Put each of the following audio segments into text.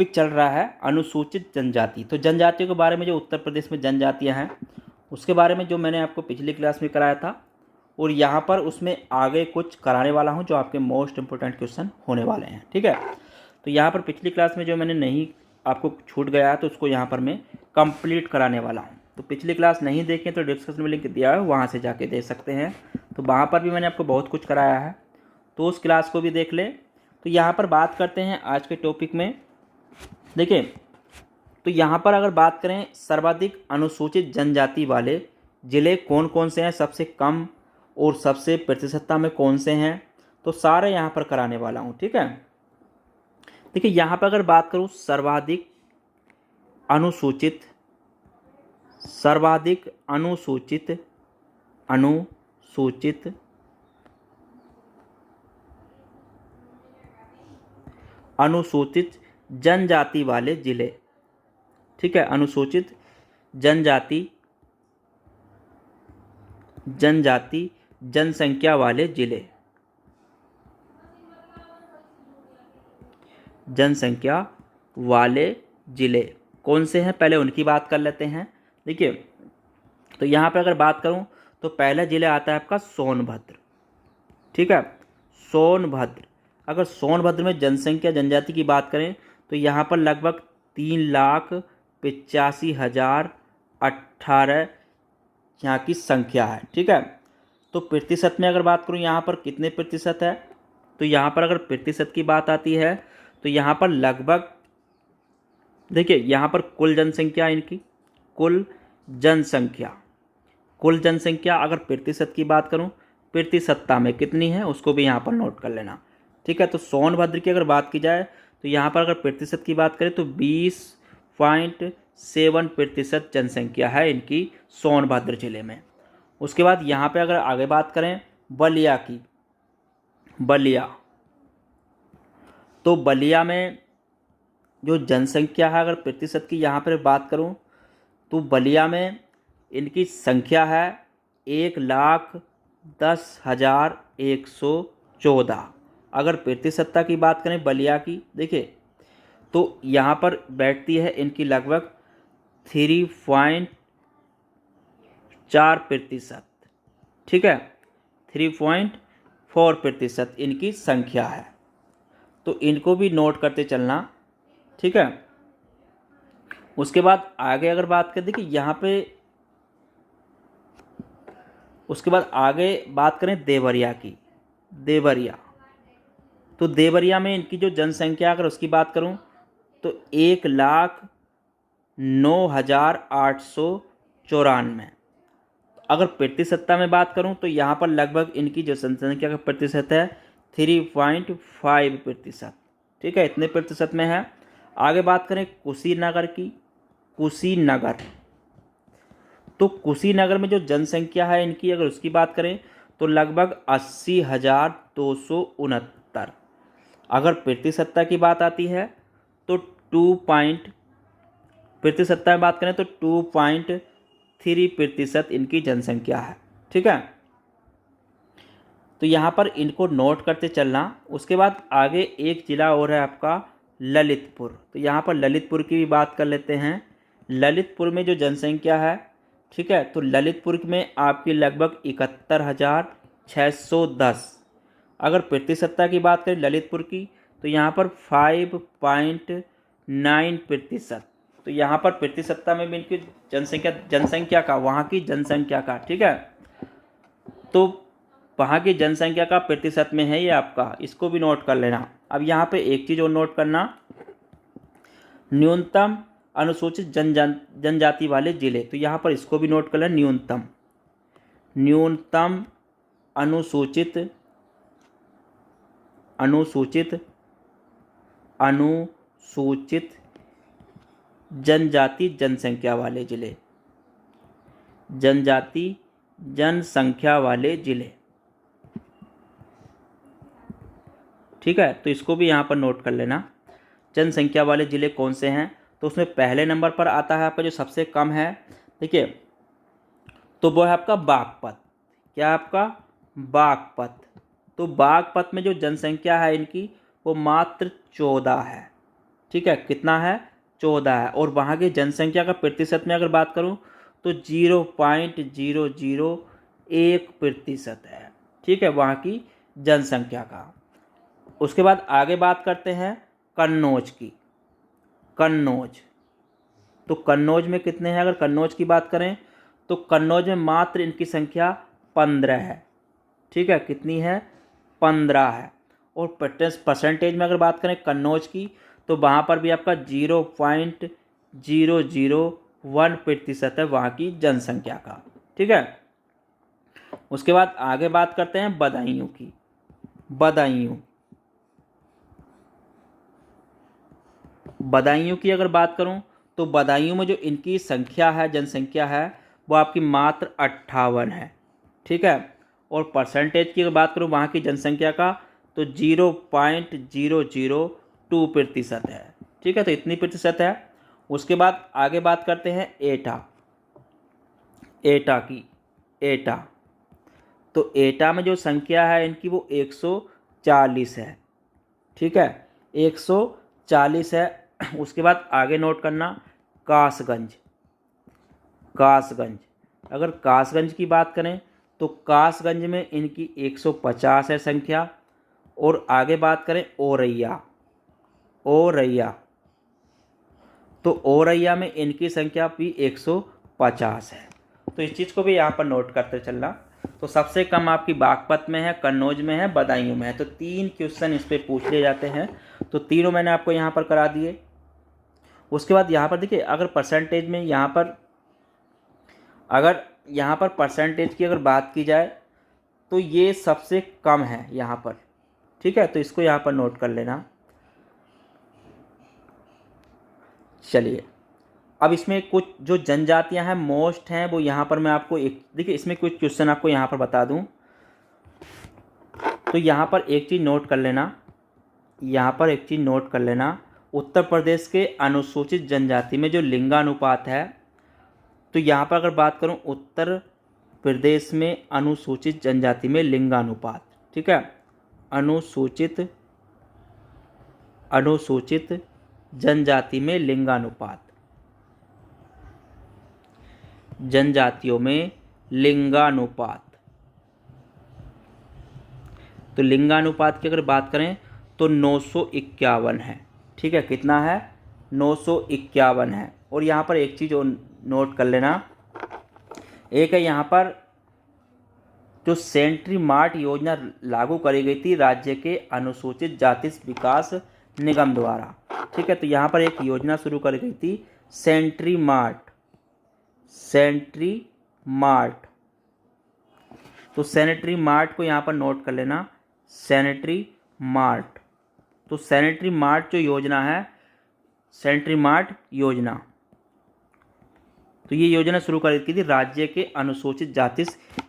Topic चल रहा है अनुसूचित जनजाति। तो जनजातियों के बारे में जो उत्तर प्रदेश में जनजातियां हैं उसके बारे में जो मैंने आपको पिछली क्लास में कराया था, और यहाँ पर उसमें आगे कुछ कराने वाला हूँ जो आपके मोस्ट इंपोर्टेंट क्वेश्चन होने वाले हैं। ठीक है, तो यहाँ पर पिछली क्लास में जो मैंने नहीं आपको छूट गया है तो उसको यहाँ पर मैं कंप्लीट कराने वाला हूँ। तो पिछली क्लास नहीं देखें तो डिस्क्रिप्शन में लिंक दिया है, वहाँ से जाके देख सकते हैं। तो वहाँ पर भी मैंने आपको बहुत कुछ कराया है, तो उस क्लास को भी देख लें। तो यहाँ पर बात करते हैं आज के टॉपिक में। देखिए, तो यहाँ पर अगर बात करें सर्वाधिक अनुसूचित जनजाति वाले ज़िले कौन कौन से हैं, सबसे कम और सबसे प्रतिशतता में कौन से हैं, तो सारे यहाँ पर कराने वाला हूँ। ठीक है, देखिए यहाँ पर अगर बात करूँ सर्वाधिक अनुसूचित अनुसूचित जनजाति वाले ज़िले। ठीक है, अनुसूचित जनजाति जनसंख्या वाले ज़िले, जनसंख्या वाले ज़िले कौन से हैं, पहले उनकी बात कर लेते हैं। देखिए, तो यहाँ पे अगर बात करूँ तो पहला ज़िला आता है आपका सोनभद्र। ठीक है, सोनभद्र। अगर सोनभद्र में जनसंख्या जनजाति की बात करें तो यहाँ पर लगभग 3,85,018 यहाँ की संख्या है। ठीक है, तो प्रतिशत में अगर बात करूँ यहाँ पर कितने प्रतिशत है, तो यहाँ पर अगर प्रतिशत की बात आती है तो यहाँ पर लगभग, देखिए यहाँ पर कुल जनसंख्या इनकी, कुल जनसंख्या अगर प्रतिशत की बात करूँ, प्रतिशतता में कितनी है उसको भी यहाँ पर नोट कर लेना। ठीक है, तो सोनभद्र की अगर बात की जाए तो यहाँ पर अगर प्रतिशत की बात करें तो 20.7% जनसंख्या है इनकी सोनभद्र जिले में। उसके बाद यहाँ पे अगर आगे बात करें बलिया की, तो बलिया में जो जनसंख्या है अगर प्रतिशत की यहाँ पर बात करूँ तो बलिया में इनकी संख्या है 1,10,114। अगर प्रतिशतता की बात करें बलिया की, देखिए तो यहाँ पर बैठती है इनकी लगभग 3.4%। ठीक है, 3.4% इनकी संख्या है, तो इनको भी नोट करते चलना। ठीक है, उसके बाद आगे अगर बात करें, देखिए यहाँ पे उसके बाद आगे बात करें देवरिया की, तो देवरिया में इनकी जो जनसंख्या अगर उसकी बात करूं तो 1,09,894। अगर प्रतिशतता में बात करूं तो यहाँ पर लगभग इनकी जो जनसंख्या का प्रतिशत है 3.5%। ठीक है, इतने प्रतिशत में है। आगे बात करें कुशीनगर की, तो कुशीनगर में जो जनसंख्या है इनकी अगर उसकी बात करें तो लगभग 80,269। अगर प्रतिशतता की बात आती है तो प्रतिशतता में बात करें तो 2.3% इनकी जनसंख्या है। ठीक है, तो यहाँ पर इनको नोट करते चलना। उसके बाद आगे एक ज़िला और है आपका ललितपुर, तो यहाँ पर ललितपुर की भी बात कर लेते हैं। ललितपुर में जो जनसंख्या है, ठीक है, तो ललितपुर में आपकी लगभग 71,610। अगर प्रतिशतता की बात करें ललितपुर की तो यहाँ पर 5.9%। तो यहाँ पर प्रतिशतता में भी इनकी जनसंख्या का, वहाँ की जनसंख्या का, ठीक है, तो वहाँ की जनसंख्या का प्रतिशत में है ये आपका, इसको भी नोट कर लेना। अब यहाँ पे एक चीज़ और नोट करना, न्यूनतम अनुसूचित जनजाति वाले ज़िले, तो यहाँ पर इसको भी नोट कर लेना। न्यूनतम अनुसूचित जनजाति जनसंख्या वाले ज़िले, जनजाति जनसंख्या वाले ज़िले। ठीक है, तो इसको भी यहाँ पर नोट कर लेना। जनसंख्या वाले ज़िले कौन से हैं, तो उसमें पहले नंबर पर आता है आपका जो सबसे कम है, देखिए, तो वो है आपका बागपत। क्या आपका बागपत, तो बागपत में जो जनसंख्या है इनकी वो मात्र 14 है। ठीक है, कितना है, 14 है। और वहाँ की जनसंख्या का प्रतिशत में अगर बात करूँ तो 0.001% है, ठीक है, वहाँ की जनसंख्या का। उसके बाद आगे बात करते हैं कन्नौज की। कन्नौज, तो कन्नौज में कितने हैं, अगर कन्नौज की बात करें तो कन्नौज में मात्र इनकी संख्या 15 है, ठीक है, कितनी है, 15 है। और परसेंटेज में अगर बात करें कन्नौज की तो वहाँ पर भी आपका 0.001% है वहाँ की जनसंख्या का, ठीक है। उसके बाद आगे बात करते हैं बदायूं की। बदायूं की अगर बात करूं तो बदायूं में जो इनकी संख्या है, जनसंख्या है, वो आपकी मात्र 58 है, ठीक है। और परसेंटेज की अगर बात करूं वहाँ की जनसंख्या का तो 0.002% है, ठीक है, तो इतनी प्रतिशत है। उसके बाद आगे बात करते हैं एटा की। तो एटा में जो संख्या है इनकी वो 140 है, ठीक है, 140 है। उसके बाद आगे नोट करना कासगंज। अगर कासगंज की बात करें तो कासगंज में इनकी 150 है संख्या। और आगे बात करें औरैया, तो औरैया में इनकी संख्या भी 150 है। तो इस चीज़ को भी यहाँ पर नोट करते चलना। तो सबसे कम आपकी बागपत में है, कन्नौज में है, बदायूं में है। तो 3 क्वेश्चन इस पर पूछ लिए जाते हैं, तो तीनों मैंने आपको यहाँ पर करा दिए। उसके बाद यहाँ पर देखिए, अगर परसेंटेज में अगर यहाँ पर परसेंटेज की अगर बात की जाए तो ये सबसे कम है यहाँ पर, ठीक है, तो इसको यहाँ पर नोट कर लेना। चलिए, अब इसमें कुछ जो जनजातियां हैं मोस्ट हैं वो यहाँ पर मैं आपको देखिए इसमें कुछ क्वेश्चन आपको यहाँ पर बता दूं। तो यहाँ पर एक चीज़ नोट कर लेना, उत्तर प्रदेश के अनुसूचित जनजाति में जो लिंगानुपात है, तो यहाँ पर अगर बात करूँ उत्तर प्रदेश में अनुसूचित जनजाति में लिंगानुपात, ठीक है, अनुसूचित जनजाति में लिंगानुपात, जनजातियों में लिंगानुपात। तो लिंगानुपात की अगर बात करें तो 951 है, ठीक है, कितना है, 951 है। और यहाँ पर एक चीज़ और नोट कर लेना, एक है यहाँ पर जो सेंट्री मार्ट योजना लागू करी गई थी राज्य के अनुसूचित जाति विकास निगम द्वारा, ठीक है, तो यहाँ पर एक योजना शुरू करी गई थी सेंट्री मार्ट। तो सैनिटरी मार्ट को यहाँ पर नोट कर लेना, सैनिटरी मार्ट। तो सैनिटरी मार्ट जो योजना है, सैनिटरी मार्ट योजना, तो ये योजना शुरू करी गई थी राज्य के अनुसूचित जाति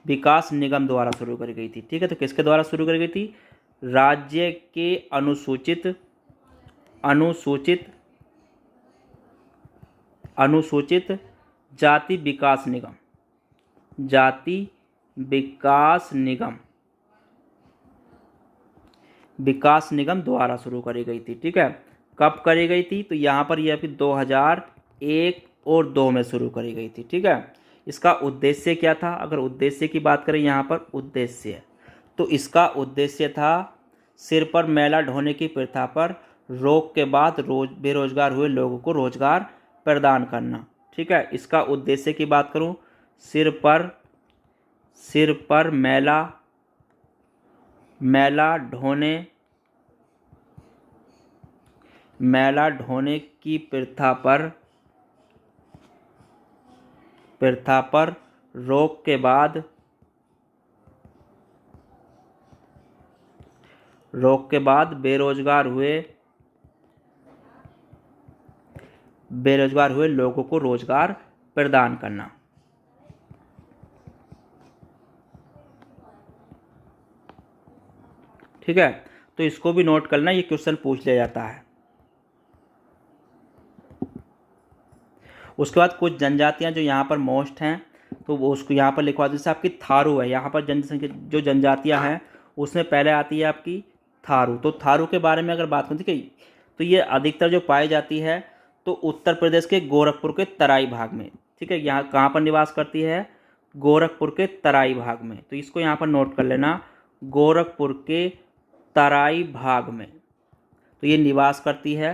विकास निगम द्वारा शुरू करी गई थी, ठीक है। तो किसके द्वारा शुरू करी गई थी, राज्य के अनुसूचित जाति विकास निगम द्वारा शुरू करी गई थी, ठीक है। कब करी गई थी, तो यहाँ पर यह फिर 2001 और 2 में शुरू करी गई थी, ठीक है। इसका उद्देश्य क्या था, अगर उद्देश्य की बात करें यहाँ पर उद्देश्य, तो इसका उद्देश्य था सिर पर मैला ढोने की प्रथा पर रोक के बाद बेरोजगार हुए लोगों को रोजगार प्रदान करना, ठीक है। इसका उद्देश्य की बात करूं, सिर पर मैला ढोने की प्रथा पर रोक के बाद बेरोजगार हुए लोगों को रोजगार प्रदान करना, ठीक है। तो इसको भी नोट करना, ये क्वेश्चन पूछ लिया जाता है। उसके बाद कुछ जनजातियां जो यहाँ पर मोस्ट हैं तो वो उसको यहाँ पर लिखवा दो। जैसे आपकी थारू है, यहाँ पर जनसंख्या जो जनजातियां हैं उसमें पहले आती है आपकी थारू। तो थारू के बारे में अगर बात करें, ठीक है, तो ये अधिकतर जो पाई जाती है तो उत्तर प्रदेश के गोरखपुर के तराई भाग में। ठीक है, यहाँ कहाँ पर निवास करती है? गोरखपुर के तराई भाग में। तो इसको यहाँ पर नोट कर लेना, गोरखपुर के तराई भाग में तो ये निवास करती है।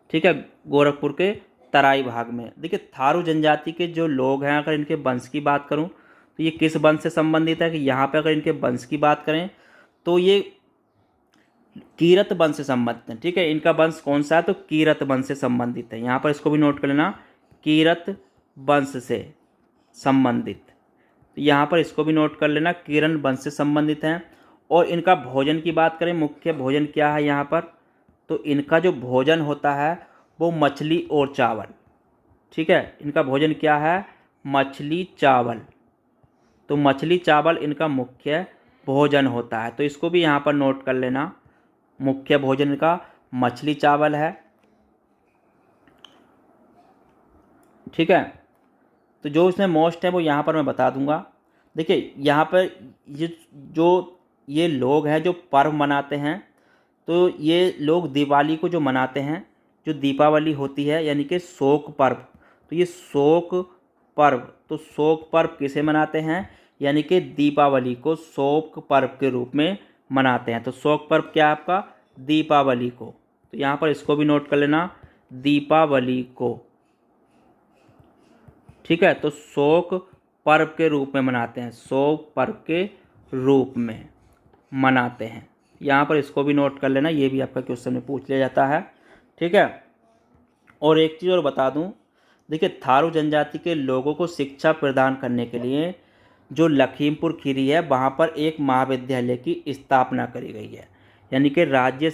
ठीक है, गोरखपुर के तराई भाग में। देखिए थारू जनजाति के जो लोग हैं, अगर इनके वंश की बात करूं तो ये किस वंश से संबंधित है कि यहाँ पे अगर इनके वंश की बात करें तो ये कीरत वंश से संबंधित है। ठीक है, इनका वंश कौन सा है? तो कीरत वंश से संबंधित है। यहाँ पर इसको भी नोट कर लेना, कीरत वंश से संबंधित। तो यहाँ पर इसको भी नोट कर लेना, किरण वंश से संबंधित हैं। और इनका भोजन की बात करें, मुख्य भोजन क्या है यहाँ पर? तो इनका जो भोजन होता है वो मछली और चावल। ठीक है, इनका भोजन क्या है? मछली चावल। तो मछली चावल इनका मुख्य भोजन होता है। तो इसको भी यहाँ पर नोट कर लेना, मुख्य भोजन का मछली चावल है। ठीक है, तो जो इसमें मोस्ट है वो यहाँ पर मैं बता दूंगा। देखिए यहाँ पर ये लोग हैं जो पर्व मनाते हैं, तो ये लोग दिवाली को जो मनाते हैं, जो दीपावली होती है यानी कि शोक पर्व, तो ये शोक पर्व, तो शोक पर्व किसे मनाते हैं? यानी कि दीपावली को शोक पर्व के रूप में मनाते हैं। तो शोक पर्व क्या है आपका? दीपावली को। तो यहाँ पर इसको भी नोट कर लेना, दीपावली को। ठीक है, तो शोक पर्व के रूप में मनाते हैं, शोक पर्व के रूप में मनाते हैं। यहाँ पर इसको भी नोट कर लेना, ये भी आपका क्वेश्चन में पूछ लिया जाता है। ठीक है, और एक चीज़ और बता दूं, देखिए थारू जनजाति के लोगों को शिक्षा प्रदान करने के लिए जो लखीमपुर खीरी है वहाँ पर एक महाविद्यालय की स्थापना करी गई है। यानी कि राज्य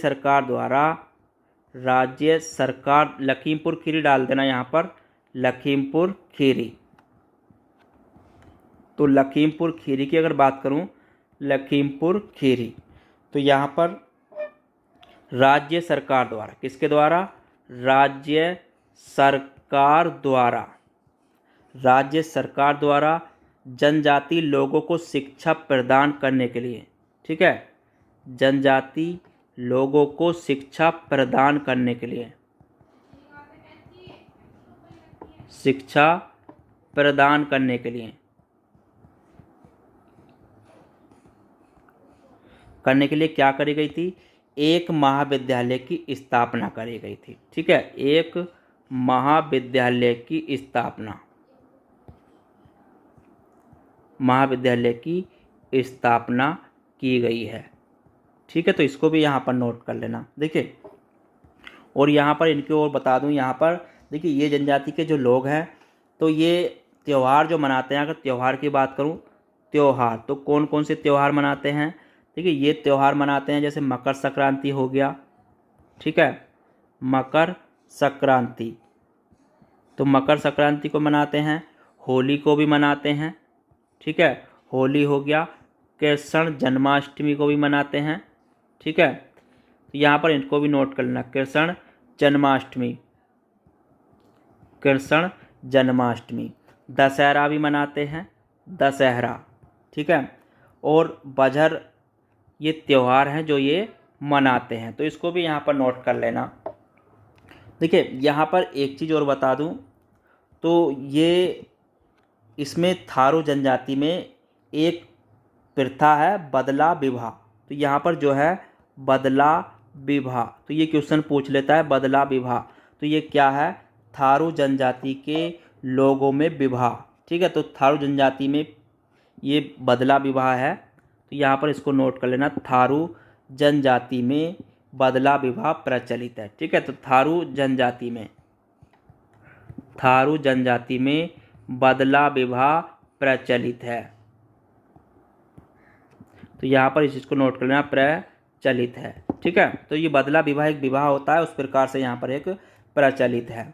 सरकार लखीमपुर खीरी डाल देना यहाँ पर, लखीमपुर खीरी। तो लखीमपुर खीरी की अगर बात करूं, लखीमपुर खीरी, तो यहाँ पर राज्य सरकार द्वारा, किसके द्वारा? राज्य सरकार द्वारा जनजाति लोगों को शिक्षा प्रदान करने के लिए। ठीक है, जनजाति लोगों को शिक्षा प्रदान करने के लिए, शिक्षा प्रदान करने के लिए क्या करी गई थी? एक महाविद्यालय की स्थापना करी गई थी। ठीक है, एक महाविद्यालय की स्थापना की गई है। ठीक है, तो इसको भी यहाँ पर नोट कर लेना। देखिए, और यहाँ पर इनके और बता दूँ, यहाँ पर देखिए ये जनजाति के जो लोग हैं तो ये त्यौहार जो मनाते हैं, अगर त्यौहार की बात करूँ, त्यौहार तो कौन कौन से त्यौहार मनाते हैं? देखिए ये त्यौहार मनाते हैं जैसे मकर संक्रांति हो गया। ठीक है, मकर संक्रांति, तो मकर संक्रांति को मनाते हैं, होली को भी मनाते हैं। ठीक है, होली हो गया। कृष्ण जन्माष्टमी को भी मनाते हैं। ठीक है, तो यहाँ पर इनको भी नोट कर लेना, कृष्ण जन्माष्टमी। दशहरा भी मनाते हैं, दशहरा। ठीक है, और बजर, ये त्यौहार हैं जो ये मनाते हैं। तो इसको भी यहाँ पर नोट कर लेना। देखिए यहाँ पर एक चीज़ और बता दूँ, तो ये इसमें थारू जनजाति में एक प्रथा है बदला विवाह। तो यहाँ पर जो है बदला विवाह, तो ये क्वेश्चन पूछ लेता है बदला विवाह, तो ये क्या है? थारू जनजाति के लोगों में विवाह। ठीक है, तो थारू जनजाति में ये बदला विवाह है। तो यहाँ पर इसको नोट कर लेना, थारू जनजाति में बदला विवाह प्रचलित है। ठीक है, तो थारू जनजाति में बदला विवाह प्रचलित है। तो यहाँ पर इस चीज़ को नोट कर लेना, प्रचलित है। ठीक है, तो ये बदला विवाह एक विवाह होता है, उस प्रकार से यहाँ पर एक प्रचलित है।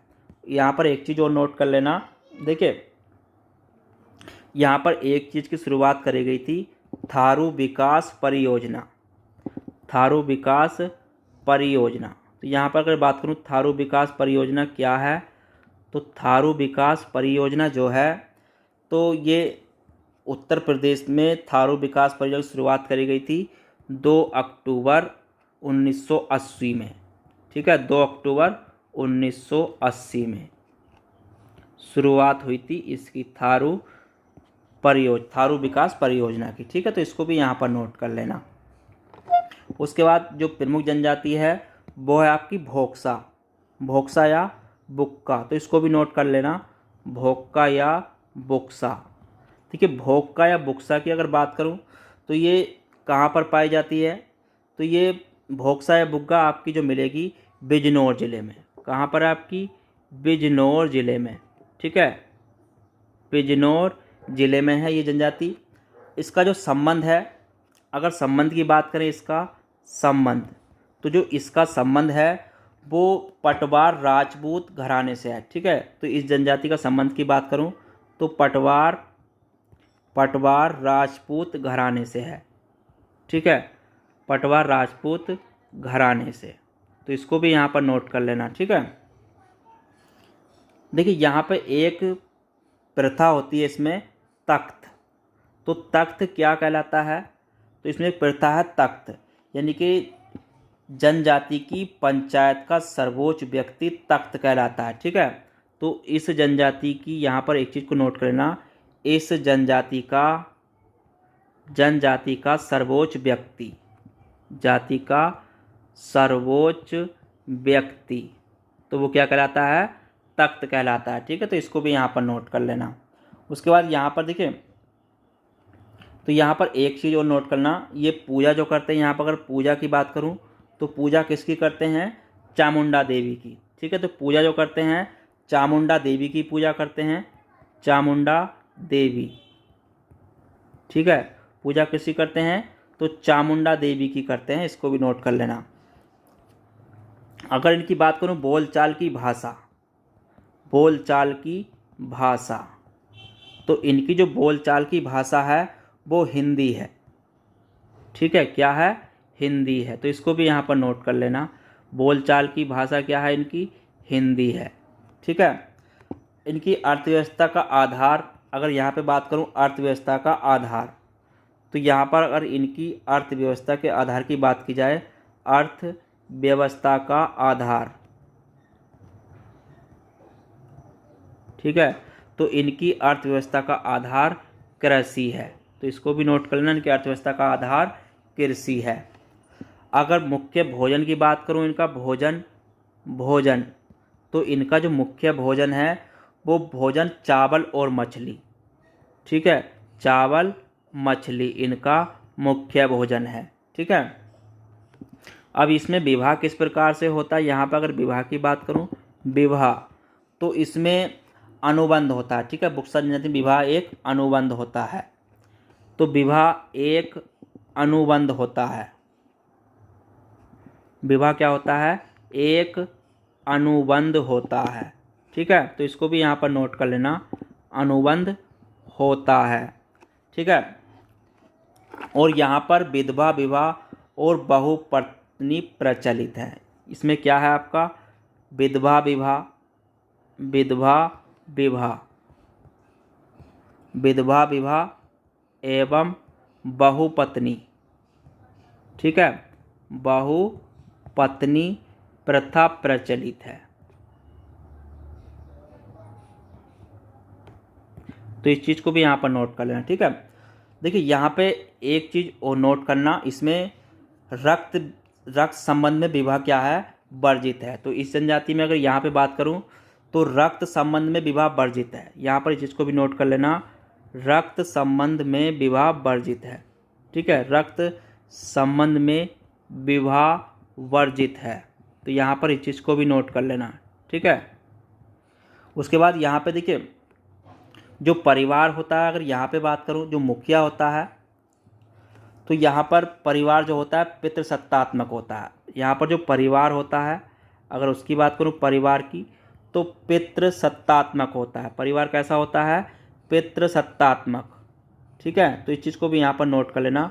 यहाँ पर एक चीज़ और नोट कर लेना। देखिए यहाँ पर एक चीज़ की शुरुआत करी गई थी, थारू विकास परियोजना। तो यहाँ पर अगर बात करूँ थारू विकास परियोजना क्या है, तो थारू विकास परियोजना जो है, तो ये उत्तर प्रदेश में थारू विकास परियोजना की शुरुआत करी गई थी 2 अक्टूबर 1980 में। ठीक है, 2 अक्टूबर 1980 में शुरुआत हुई थी इसकी थारू विकास परियोजना की। ठीक है, तो इसको भी यहाँ पर नोट कर लेना। उसके बाद जो प्रमुख जनजाति है वो है आपकी भोक्सा या बुक्का, तो इसको भी नोट कर लेना, भोक्का या बुक्सा। ठीक है, भोक्का या बुक्सा की अगर बात करूँ तो ये कहाँ पर पाई जाती है, तो ये भोक्सा या बुग्गा आपकी जो मिलेगी बिजनौर ज़िले में। कहाँ पर आपकी? बिजनौर ज़िले में। ठीक है, बिजनौर ज़िले में है ये जनजाति। इसका जो संबंध है, अगर संबंध की बात करें, इसका संबंध, तो जो इसका संबंध है वो पटवार राजपूत घराने से है। ठीक है, तो इस जनजाति का संबंध की बात करूं तो पटवार राजपूत घराने से है। ठीक है, पटवार राजपूत घराने से, तो इसको भी यहाँ पर नोट कर लेना। ठीक है, देखिए यहाँ पे एक प्रथा होती है इसमें, तख्त। तो तख्त क्या कहलाता है? तो इसमें एक प्रथा है तख्त, यानी कि जनजाति की पंचायत का सर्वोच्च व्यक्ति तख्त कहलाता है। ठीक है, तो इस जनजाति की यहाँ पर एक चीज़ को नोट करना, इस जनजाति का सर्वोच्च व्यक्ति, जाति का सर्वोच्च व्यक्ति, तो वो क्या कहलाता है? तख्त कहलाता है। ठीक है, तो इसको भी यहाँ पर नोट कर लेना। उसके बाद यहाँ पर देखिए, तो यहाँ पर एक चीज़ और नोट करना, ये पूजा जो करते हैं, यहाँ पर अगर पूजा की बात करूँ तो पूजा किसकी करते हैं? चामुंडा देवी की। ठीक है, तो पूजा जो करते हैं चामुंडा देवी की पूजा करते हैं, चामुंडा देवी। ठीक है, पूजा किसकी करते हैं? तो चामुंडा देवी की करते हैं, इसको भी नोट कर लेना। अगर इनकी बात करूं बोलचाल की भाषा, तो इनकी जो बोलचाल की भाषा है वो हिंदी है। ठीक है, क्या है? हिंदी है, तो इसको भी यहाँ पर नोट कर लेना। बोलचाल की भाषा क्या है इनकी? हिंदी है। ठीक है, इनकी अर्थव्यवस्था का आधार, अगर यहाँ पे बात करूँ अर्थव्यवस्था का आधार, तो यहाँ पर अगर इनकी अर्थव्यवस्था के आधार की बात की जाए, अर्थव्यवस्था का आधार, ठीक है, तो इनकी अर्थव्यवस्था का आधार कृषि है, तो इसको भी नोट कर लेना, इनकी अर्थव्यवस्था का आधार कृषि है। अगर मुख्य भोजन की बात करूं, इनका भोजन, तो इनका जो मुख्य भोजन है वो भोजन चावल और मछली। ठीक है, चावल मछली इनका मुख्य भोजन है। ठीक है, अब इसमें विवाह किस प्रकार से होता है? यहाँ पर अगर विवाह की बात करूँ, विवाह तो इसमें अनुबंध होता है। ठीक है, बुक्सा जनजाति में विवाह एक अनुबंध होता है, तो विवाह एक अनुबंध होता है। विवाह क्या होता है? एक अनुबंध होता है। ठीक है, तो इसको भी यहाँ पर नोट कर लेना, अनुबंध होता है। ठीक है, और यहाँ पर विधवा विवाह और बहुपत्नी प्रचलित है। इसमें क्या है आपका? विधवा विवाह एवं बहुपत्नी। ठीक है, बहुपत्नी प्रथा प्रचलित है। तो इस चीज़ को भी यहाँ पर नोट कर लेना। ठीक है, देखिए यहाँ पे एक चीज़ और नोट करना, इसमें रक्त संबंध में विवाह क्या है? वर्जित है। तो इस जनजाति में अगर यहाँ पे बात करूँ तो रक्त संबंध में विवाह वर्जित है। यहाँ पर इस चीज़ को भी नोट कर लेना, रक्त संबंध में विवाह वर्जित है। ठीक है, रक्त संबंध में विवाह वर्जित है, तो यहाँ पर इस चीज़ को भी नोट कर लेना। ठीक है, उसके बाद यहाँ पे देखिए जो परिवार होता है, अगर यहाँ पे बात करूँ, जो मुखिया होता है, तो यहाँ पर परिवार जो होता है पितृसत्तात्मक होता है। यहाँ पर जो परिवार होता है, अगर उसकी बात करूँ परिवार की, तो पितृसत्तात्मक होता है। परिवार कैसा होता है? पितृसत्तात्मक। ठीक है, तो इस चीज़ को भी यहाँ पर नोट कर लेना,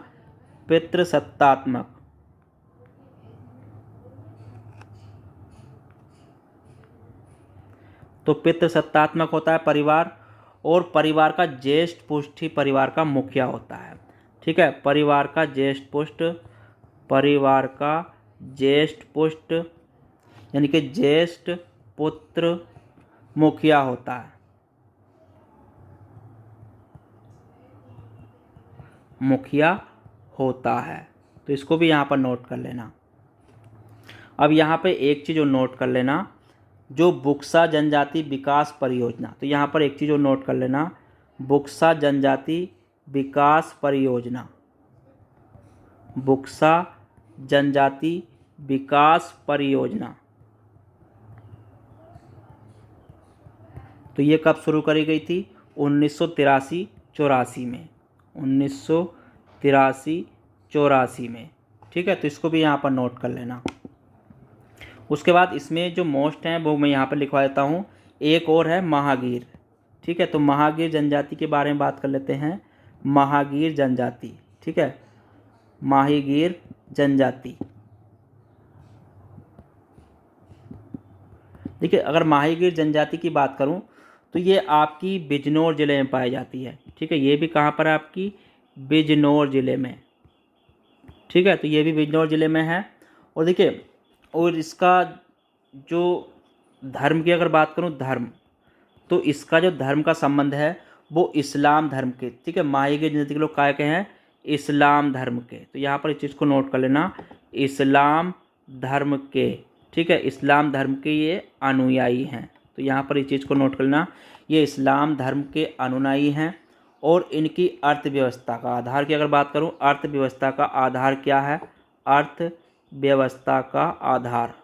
पितृसत्तात्मक। तो पितृसत्तात्मक होता है परिवार, और परिवार का ज्येष्ठ पुष्ट ही परिवार का मुखिया होता है। ठीक है, परिवार का ज्येष्ठ पुष्ट यानी कि ज्येष्ठ पुत्र मुखिया होता है, मुखिया होता है। तो इसको भी यहाँ पर नोट कर लेना। अब यहाँ पे एक चीज़ और नोट कर लेना, जो बुक्सा जनजाति विकास परियोजना, तो यहाँ पर एक चीज़ और नोट कर लेना, बुक्सा जनजाति विकास परियोजना, बुक्सा जनजाति विकास परियोजना, तो ये कब शुरू करी गई थी? 1983-84 में, 1983-84 में। ठीक है, तो इसको भी यहाँ पर नोट कर लेना। उसके बाद इसमें जो मोस्ट हैं वो मैं यहाँ पर लिखवा देता हूँ। एक और है महागीर। ठीक है, तो महागीर जनजाति के बारे में बात कर लेते हैं। महागीर जनजाति, ठीक है, माहीगीर जनजाति। देखिए, अगर माहीगीर जनजाति की बात करूं तो ये आपकी बिजनौर ज़िले में पाई जाती है। ठीक है, ये भी कहाँ पर है? आपकी बिजनौर ज़िले में। ठीक है, तो ये भी बिजनौर ज़िले में है। और देखिए, और इसका जो धर्म की अगर बात करूं, धर्म, तो इसका जो धर्म का संबंध है वो इस्लाम धर्म के। ठीक है, माहीगीर जनजाति के लोग काय के हैं? इस्लाम धर्म के। तो यहाँ पर इस चीज़ को नोट कर लेना, इस्लाम धर्म के। ठीक है, इस्लाम धर्म के ये अनुयायी हैं। तो यहाँ पर इस चीज़ को नोट कर लेना, ये इस्लाम धर्म के अनुयायी हैं। और इनकी अर्थव्यवस्था का आधार की अगर बात करूं, अर्थव्यवस्था का आधार क्या है? अर्थव्यवस्था का आधार,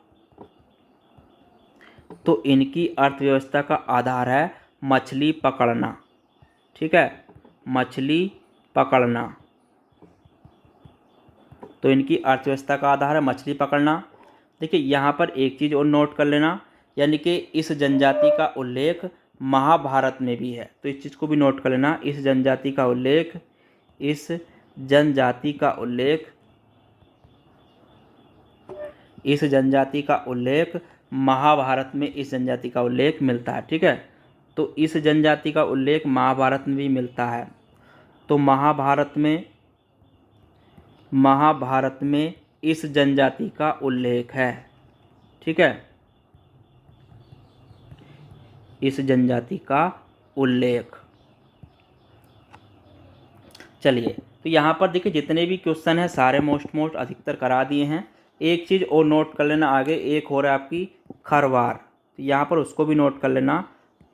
तो इनकी अर्थव्यवस्था का आधार है मछली पकड़ना। ठीक है, मछली पकड़ना, तो इनकी अर्थव्यवस्था का आधार है मछली पकड़ना। देखिए, यहाँ पर एक चीज़ और नोट कर लेना, यानी कि इस जनजाति का उल्लेख महाभारत में भी है। तो इस चीज़ को भी नोट कर लेना, इस जनजाति का उल्लेख, इस जनजाति का उल्लेख, इस जनजाति का उल्लेख महाभारत में इस जनजाति का उल्लेख मिलता है। ठीक है, तो इस जनजाति का उल्लेख महाभारत में भी मिलता है। तो महाभारत में इस जनजाति का उल्लेख है। ठीक है, इस जनजाति का उल्लेख। चलिए, तो यहाँ पर देखिए जितने भी क्वेश्चन हैं सारे मोस्ट अधिकतर करा दिए हैं। एक चीज़ और नोट कर लेना, आगे एक हो रहा है आपकी खरवार, तो यहाँ पर उसको भी नोट कर लेना,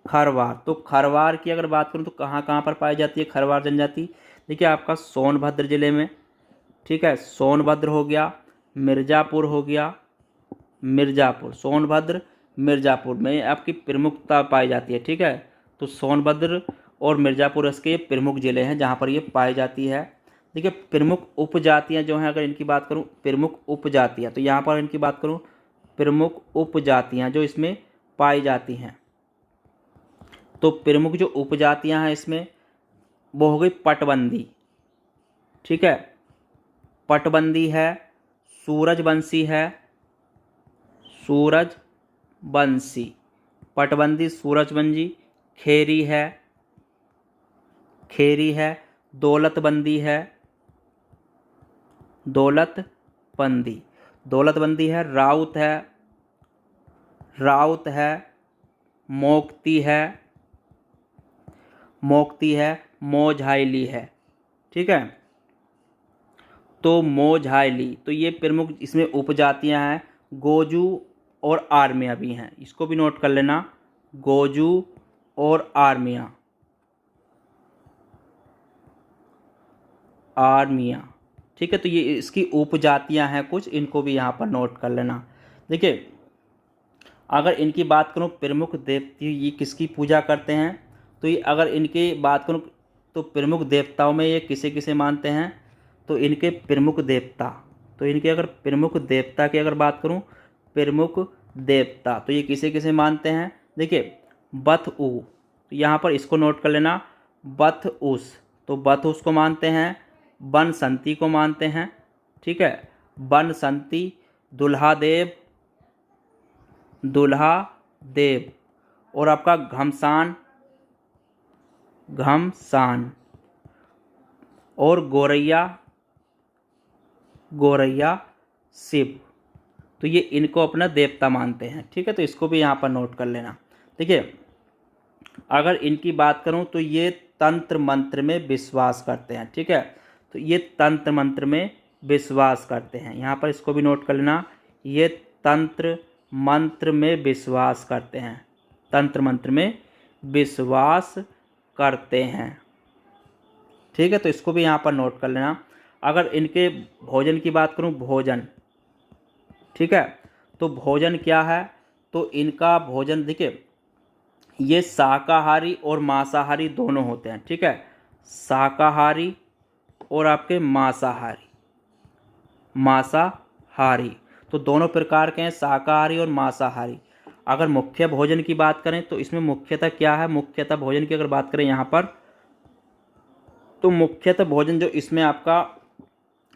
खरवार। तो खरवार की अगर बात करूँ तो कहाँ कहाँ पर पाई जाती है खरवार जनजाति? देखिए, आपका सोनभद्र ज़िले में। ठीक है, सोनभद्र हो गया, मिर्ज़ापुर हो गया, मिर्ज़ापुर, सोनभद्र मिर्ज़ापुर में आपकी प्रमुखता पाई जाती है। ठीक है, तो सोनभद्र और मिर्ज़ापुर इसके प्रमुख ज़िले हैं जहाँ पर ये पाई जाती है। देखिए, प्रमुख उपजातियाँ जो हैं, अगर इनकी बात करूँ, प्रमुख उपजातियाँ, तो यहाँ पर इनकी बात करूँ, प्रमुख उपजातियाँ जो इसमें पाई जाती हैं, तो प्रमुख जो उपजातियाँ हैं इसमें वो हो गई पटबंदी। ठीक है, पटबंदी है, सूरजवंशी है, सूरजवंशी, पटबंदी, सूरजवंशी, खेरी है, दौलतबंदी है, दौलतबंदी है, राउत है, मोक्ती है, मोझाइली है। ठीक है, तो मोझाइली, तो ये प्रमुख इसमें उपजातियां हैं। गोजू और आर्मिया भी हैं, इसको भी नोट कर लेना, गोजू और आर्मिया। ठीक है, तो ये इसकी उपजातियां हैं कुछ, इनको भी यहाँ पर नोट कर लेना। देखिए, अगर इनकी बात करूँ प्रमुख देवती ये किसकी पूजा करते हैं, तो ये अगर इनकी बात करूँ तो प्रमुख देवताओं में ये किसे किसे मानते हैं, तो इनके प्रमुख देवता, तो इनके अगर प्रमुख देवता की अगर बात करूँ, प्रमुख देवता तो ये किसे किसे मानते हैं? देखिए, बथ ऊ, तो यहाँ पर इसको नोट कर लेना, बथ उस, तो बथ उस को मानते हैं, बनसंती को मानते हैं। ठीक है, बनसंती, दुल्हा देव और आपका घमसान और गोरैया शिव, तो ये इनको अपना देवता मानते हैं। ठीक है, तो इसको भी यहाँ पर नोट कर लेना। देखिए, अगर इनकी बात करूँ तो ये तंत्र मंत्र में विश्वास करते हैं। ठीक है, तो ये तंत्र मंत्र में विश्वास करते हैं, यहाँ पर इसको भी नोट कर लेना। ये तंत्र मंत्र में विश्वास करते हैं, तंत्र मंत्र में विश्वास करते हैं। ठीक है, तो इसको भी यहाँ पर नोट कर लेना। अगर इनके भोजन की बात करूँ, भोजन, ठीक है, तो भोजन क्या है, तो इनका भोजन देखिए, ये शाकाहारी और मांसाहारी दोनों होते हैं। ठीक है, शाकाहारी और आपके मांसाहारी तो दोनों प्रकार के हैं, शाकाहारी और मांसाहारी। अगर मुख्य भोजन की बात करें तो इसमें मुख्यतः क्या है, मुख्यतः भोजन की अगर बात करें यहाँ पर, तो मुख्यतः भोजन जो इसमें आपका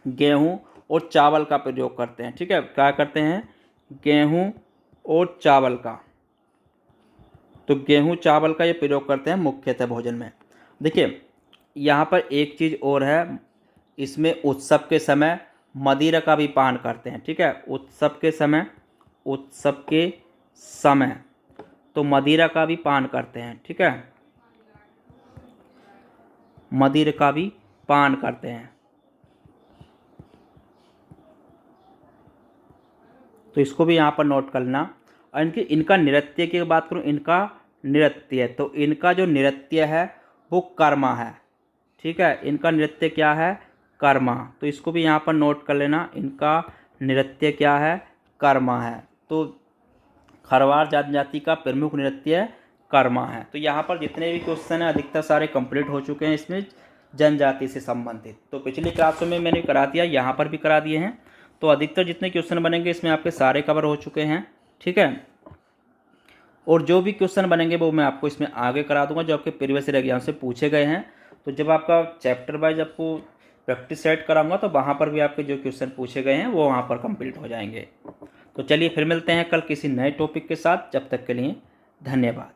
गेहूं और चावल का प्रयोग करते हैं। ठीक है, क्या करते हैं, गेहूं और चावल का, तो गेहूं चावल का ये प्रयोग करते हैं मुख्यतः भोजन में। देखिए, यहाँ पर एक चीज़ और है, इसमें उत्सव के समय मदिरा का भी पान करते हैं। ठीक है, उत्सव के समय तो मदिरा का भी पान करते हैं। ठीक है, मदिरा का भी पान करते हैं, तो इसको भी यहाँ पर नोट कर लेना। और इनका नृत्य की बात करूँ, इनका नृत्य, तो इनका जो नृत्य है वो कर्मा है। ठीक है, इनका नृत्य क्या है, कर्मा, तो इसको भी यहाँ पर नोट कर लेना। इनका नृत्य क्या है, कर्मा है। तो खरवार जनजाति का प्रमुख नृत्य कर्मा है। तो यहाँ पर जितने भी क्वेश्चन हैं अधिकतर सारे कंप्लीट हो चुके हैं इसमें जनजाति से संबंधित। तो पिछली क्लासों में मैंने करा दिया, यहाँ पर भी करा दिए हैं। तो अधिकतर जितने क्वेश्चन बनेंगे इसमें आपके सारे कवर हो चुके हैं। ठीक है, और जो भी क्वेश्चन बनेंगे वो मैं आपको इसमें आगे करा दूंगा जो आपके प्रीवियस ईयर एग्जाम से पूछे गए हैं। तो जब आपका चैप्टर वाइज आपको प्रैक्टिस सेट कराऊंगा तो वहाँ पर भी आपके जो क्वेश्चन पूछे गए हैं वो वहाँ पर कंप्लीट हो जाएंगे। तो चलिए फिर मिलते हैं कल किसी नए टॉपिक के साथ। जब तक के लिए धन्यवाद।